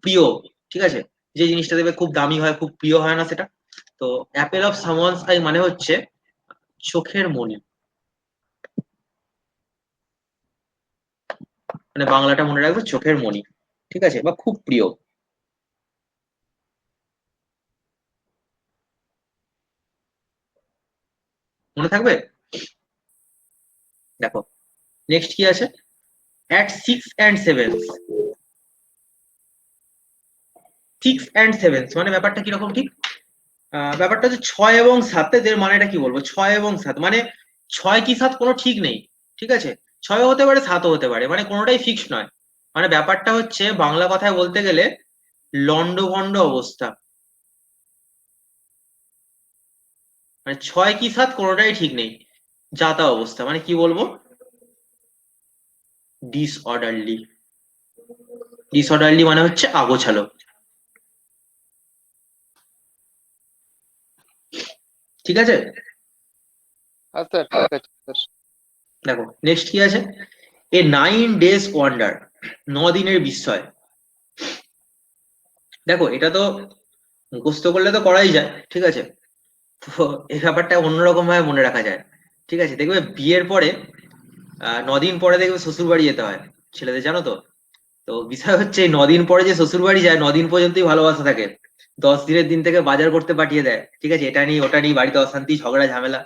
প্রিয়, ঠিক আছে, যে জিনিসটা দেখবে খুব দামি হয়, খুব প্রিয় হয় না সেটা। তো অ্যাপেল অফ সামওয়ানস আই মানে হচ্ছে চোখের মণি, মানে বাংলাটা মনে রাখবে চোখের মণি, ঠিক আছে, বা খুব প্রিয়। মনে থাকবে? দেখো নেক্সট কি আছে, অ্যাট 6 and 7, 6 and 7 মানে ব্যাপারটা কিরকম ঠিক, ব্যাপারটা হচ্ছে 6 এবং 7, এদের মানেটা কি বলবো, 6 এবং 7 মানে 6 কি 7 কোনো ঠিক নেই, ঠিক আছে, 6ও হতে পারে 7ও হতে পারে, মানে কোনোটাই ফিক্সড নয়। মানে ব্যাপারটা হচ্ছে বাংলা কথায় বলতে গেলে লন্ডভন্ড অবস্থা, মানে 6 কি 7 কোনোটাই ঠিক নেই, যা তা অবস্থা, মানে কি বলবো, ডিসঅর্ডারলি। ডিসঅর্ডারলি মানে হচ্ছে আগোছালো, ঠিক আছে। আচ্ছা ঠিক আছে স্যার। দেখো নেক্সট কি আছে, এ 9 days ওয়ান্ডার, 9 দিনের বিস্ময়। দেখো এটা তো মুখস্থ করলে তো করাই যায়, ঠিক আছে, তো এই ব্যাপারটা অন্যরকম ভাবে মনে রাখা যায়, ঠিক আছে। দেখবে বিয়ের পরে 9 দিন পরে দেখবে শ্বশুর বাড়ি যেতে হয় ছেলেদের, জানো তো। তো বিষয় হচ্ছে এই 9 দিন পরে যে শ্বশুর বাড়ি যায়, 9 দিন পর্যন্তই ভালোবাসা থাকে, 10 দিনের দিন থেকে বাজার করতে পাঠিয়ে দেয়, ঠিক আছে, এটা নিয়ে ওটা নিয়ে বাড়িতে অশান্তি ঝগড়া ঝামেলা,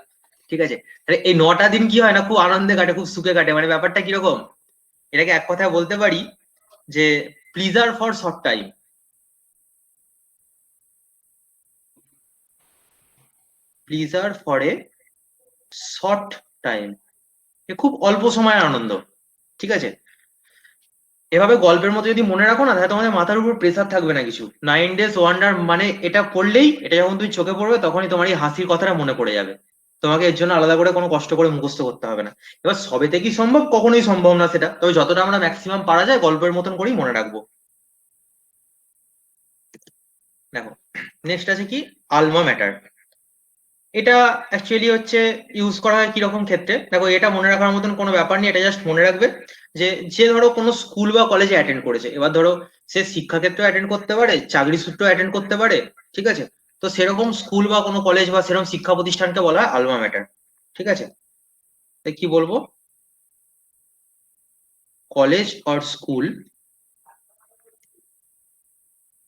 ঠিক আছে। তাহলে এই 9টা দিন কি হয় না, খুব আনন্দে কাটে, খুব সুখে কাটে, মানে ব্যাপারটা কিরকম, এটাকে এক কথায় বলতে পারি যে pleasure for short time, pleasure for a short time, খুব অল্প সময়ের আনন্দ, ঠিক আছে। এভাবে গল্পের মতো যদি মনে রাখো না, তাহলে তোমাদের মাথার উপর প্রেসার থাকবে না কিছু। 9 days ওয়ান্ডার মানে এটা পড়লেই, এটা যখন তুমি চোখে পড়বে তখনই তোমার এই হাসির কথাটা মনে পড়ে যাবে, তোমাকে এর জন্য আলাদা করে কোনো কষ্ট করে মুখস্থ করতে হবে না। এবার সবেতে কি সম্ভব, কখনোই সম্ভব না সেটা, তবে যতটা আমরা ম্যাক্সিমাম পারা যায় গল্পের মতন করেই মনে রাখবো। দেখো নেক্সট আছে কি, আলমা ম্যাটার। এটা অ্যাকচুয়ালি হচ্ছে ইউজ করা হয় কিরকম ক্ষেত্রে, দেখো এটা মনে রাখার মতন কোনো ব্যাপার নেই, এটা জাস্ট মনে রাখবে যে যে ধরো কোনো স্কুল বা কলেজে অ্যাটেন্ড করেছে, এবার ধরো সে শিক্ষাক্ষেত্রে অ্যাটেন্ড করতে পারে, চাকরি সূত্র অ্যাটেন্ড করতে পারে, ঠিক আছে, তো সেরকম স্কুল বা কোনো কলেজ বা সেরকম শিক্ষা প্রতিষ্ঠানকে বলা হয় আলমা ম্যাটার, ঠিক আছে। তাই কি বলবো, college or school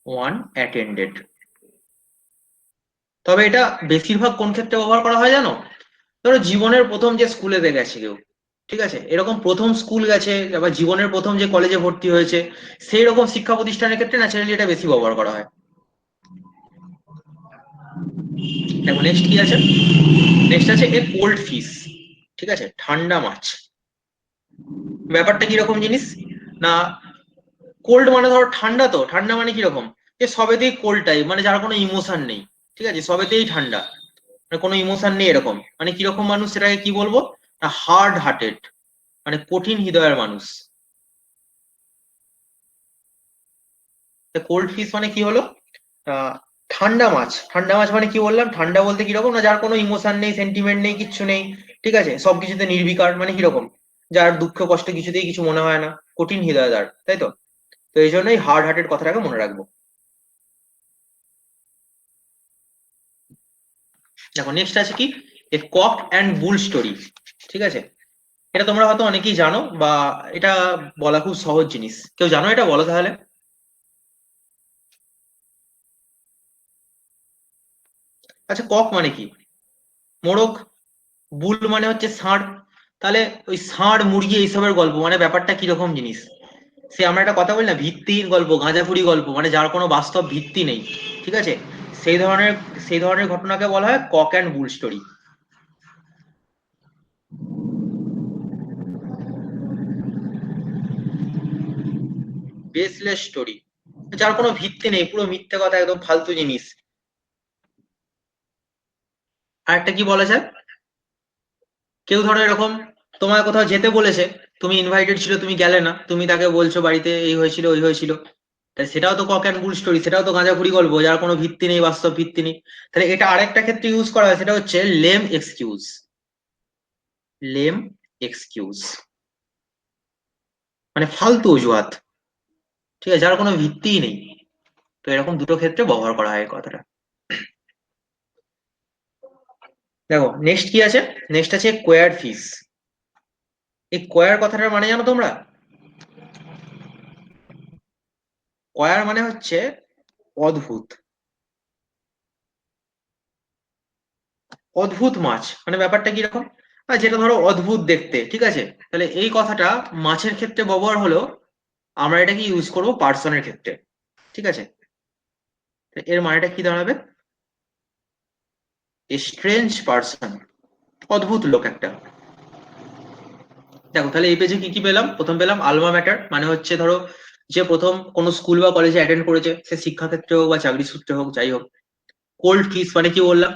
one attended. তবে এটা বেশিরভাগ কোন ক্ষেত্রে ব্যবহার করা হয় জানো, ধরো জীবনের প্রথম যে স্কুলে গেছে কেউ, ঠিক আছে, এরকম প্রথম স্কুল গেছে, আবার জীবনের প্রথম যে কলেজে ভর্তি হয়েছে, সেই রকম শিক্ষা প্রতিষ্ঠানের ক্ষেত্রে ন্যাচারালি এটা বেশি ব্যবহার করা হয়। দেখো নেক্সট কি আছে, নেক্সট আছে এ কোল্ড ফিশ, ঠিক আছে, ঠান্ডা মাছ। ব্যাপারটা কিরকম জিনিস না, কোল্ড মানে ধরো ঠান্ডা, তো ঠান্ডা মানে কিরকম, যে সবেতেই কোল্ড টাইপ, মানে যার কোনো ইমোশন নেই, ঠিক আছে, সবেতেই ঠান্ডা, মানে কোনো ইমোশন নেই এরকম, মানে কিরকম মানুষ সেটাকে কি বলবো, না হার্ড হার্টেড, মানে কঠিন হৃদয়ের মানুষ। কোল্ড ফিশ মানে কি হলো, আহ, ঠান্ডা মাছ। ঠান্ডা মাছ মানে কি বললাম, ঠান্ডা বলতে কিরকম না, যার কোনো ইমোশন নেই, সেন্টিমেন্ট নেই, কিচ্ছু নেই, ঠিক আছে, সবকিছুতে নির্বিকার, মানে কিরকম, যার দুঃখ কষ্ট কিছুতেই কিছু মনে হয় না, কঠিন হৃদয় তার, তাই তো। তো এই জন্যই হার্ড হার্টেড কথাটাকে মনে রাখবো। দেখো নেক্সট আছে কি, এ কক অ্যান্ড বুল স্টোরি, ঠিক আছে। এটা তোমরা হয়তো অনেকেই জানো, বা এটা বলা খুব সহজ জিনিস, কেউ জানো এটা, বলো তাহলে। আচ্ছা কক মানে কি, মোরগ, বুল মানে হচ্ছে ষাঁড়, তাহলে ওই ষাঁড় মুরগি এইসবের গল্প, মানে ব্যাপারটা কিরকম জিনিস, সে আমরা একটা কথা বলি না, ভিত্তিহীন গল্প, গাঁজাখুরি গল্প, মানে যার কোনো বাস্তব ভিত্তি নেই, ঠিক আছে, সেই ধরনের সেই ধরনের ঘটনাকে বলা হয় cock and bull story. Baseless story, যার কোনো ভিত্তি নেই, পুরো মিথ্যে কথা, একদম ফালতু জিনিস। আর একটা কি বলা যায়, কেউ ধরো এরকম তোমায় কোথাও যেতে বলেছে, তুমি ইনভাইটেড ছিল, তুমি গেলে না, তুমি তাকে বলছো বাড়িতে এই হয়েছিল ওই হয়েছিল, তাই সেটাও তো কক অ্যান্ড বুল স্টোরি, সেটাও তো গাঁজাখুরি গল্প, যার কোনো ভিত্তি নেই, বাস্তব ভিত্তি নেই। তাহলে এটা আরেকটা ক্ষেত্রে ইউজ করা হয়, সেটা হচ্ছে লেম এক্সকিউজ, লেম এক্সকিউজ মানে ফালতু অজুহাত, ঠিক আছে, যার কোনো ভিত্তিই নেই। তো এরকম দুটো ক্ষেত্রে ব্যবহার করা হয় এই কথাটা। দেখো নেক্সট কি আছে, নেক্সট আছে কোয়ার ফিস। এই কোয়ার কথাটার মানে জানো তোমরা? কোয়ার মানে হচ্ছে অদ্ভুত, অদ্ভুত মাছ। মানে ব্যাপারটা কি রকম, যেটা ধরো অদ্ভুত দেখতে, ঠিক আছে, তাহলে এই কথাটা মাছের ক্ষেত্রে ব্যবহার হলো, আমরা এটাকে ইউজ করব পার্সনের ক্ষেত্রে, ঠিক আছে। তো এর মানেটা কি দাঁড়াবে? স্ট্রেঞ্জ পার্সন, অদ্ভুত লোক একটা। দেখো তাহলে এই পেজে কি কি পেলাম, প্রথম পেলাম আলমা ম্যাটার, মানে হচ্ছে ধরো যে প্রথম কোনো স্কুল বা কলেজে অ্যাটেন্ড করেছে, সে শিক্ষাক্ষেত্রে হোক বা চাকরি সূত্রে হোক, যাই হোক। কোল্ড কিস মানে কি বললাম,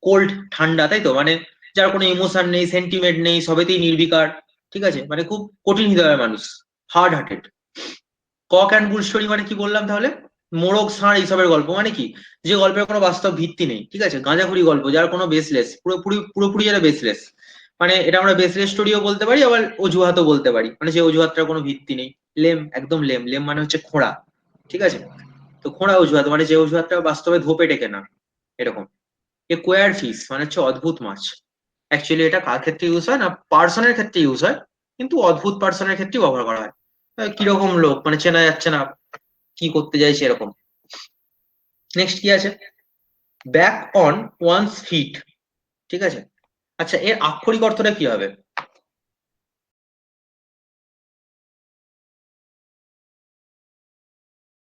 কোল্ড ঠান্ডা, তাই তো, মানে যার কোনো ইমোশন নেই, সেন্টিমেন্ট নেই, সবেতেই নির্বিকার, ঠিক আছে, মানে খুব কঠিন হৃদয়ের মানুষ, hard hearted. Cock and bull story মানে কি বললাম তাহলে, মোরগ ষাঁড় এইসবের গল্প, মানে কি, যে গল্পের কোনো বাস্তব ভিত্তি নেই, ঠিক আছে, গাঁজাখুরি গল্প যার কোনো বেসলেস, পুরোপুরি পুরোপুরি যেটা বেসলেস। মানে এটা আমরা বেসলেস স্টোরিও বলতে পারি, আবার অজুহাতও বলতে পারি, মানে যে অজুহাতটার কোনো ভিত্তি নেই। লেম, একদম লেম, লেম মানে হচ্ছে খোঁড়া, ঠিক আছে। তো খোঁড়া অজুহাত মানে যে অজুহাতটা বাস্তবে ধোপে টেকে না, এরকম। এ কোয়ার ফিশ মানে হচ্ছে অদ্ভুত মাছ। অ্যাকচুয়ালি এটা কার ক্ষেত্রে ইউজ হয় না, পার্সনের ক্ষেত্রে ইউজ হয়, কিন্তু অদ্ভুত পার্সনের ক্ষেত্রে ব্যবহার করা হয়। কিরকম লোক, মানে চেনা যাচ্ছে না, কি করতে চাইছে এরকম। নেক্সট কি আছে, ব্যাক অন ওয়ান্স ফিট, ঠিক আছে। আচ্ছা এর আক্ষরিক অর্থটা কি হবে?